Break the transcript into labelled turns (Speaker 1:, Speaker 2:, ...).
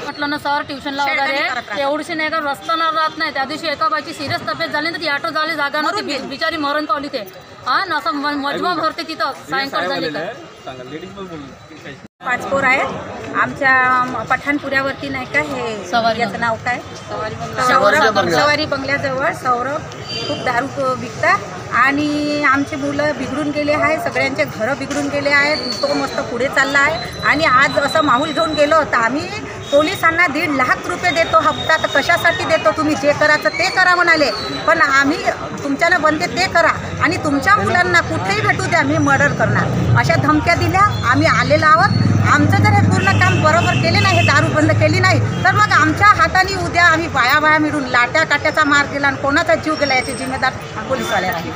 Speaker 1: म्हटलं ना सर ट्युशनला वगैरे एवढीशी नाही का रस्ता ना राहत नाही. त्या दिवशी एका बाईची सिरियस तब्येत झाली तर ती ऑटो झाली जागा नव्हती, बिचारी मरण पावली. ते हा ना असं मजमा भरते तिथं सायंकाळ झाली तर.
Speaker 2: 5 पोर आहेत आमच्या पठाणपुऱ्यावरती नाही का हे याचं नाव काय सवारी बंगल्याजवळ सौरभ खूप दारू विकतात आणि आमचे मुलं बिघडून गेले आहे, सगळ्यांचे घरं बिघडून गेले आहेत. तो मस्त पुढे चालला आहे आणि आज असं माहोल घेऊन गेलो होता आम्ही. पोलिसांना 1.5 लाख रुपये देतो हप्ता, तर कशासाठी देतो, तुम्ही जे करायचं ते करा म्हणाले. पण आम्ही तुमच्यानं बनते ते करा आणि तुमच्या मुलांना कुठेही भेटू द्या, मी मर्डर करणार अशा धमक्या दिल्या. आम्ही आलेलो आहोत. आमचं जर हे पूर्ण काम बरोबर केले नाही, हे दारू बंद केली नाही तर मग आमच्या हाताने उद्या आम्ही बाया मिळून लाट्या काट्याचा मार केला आणि कोणाचा जीव गेला याची जिम्मेदार पोलीसवाले आहे.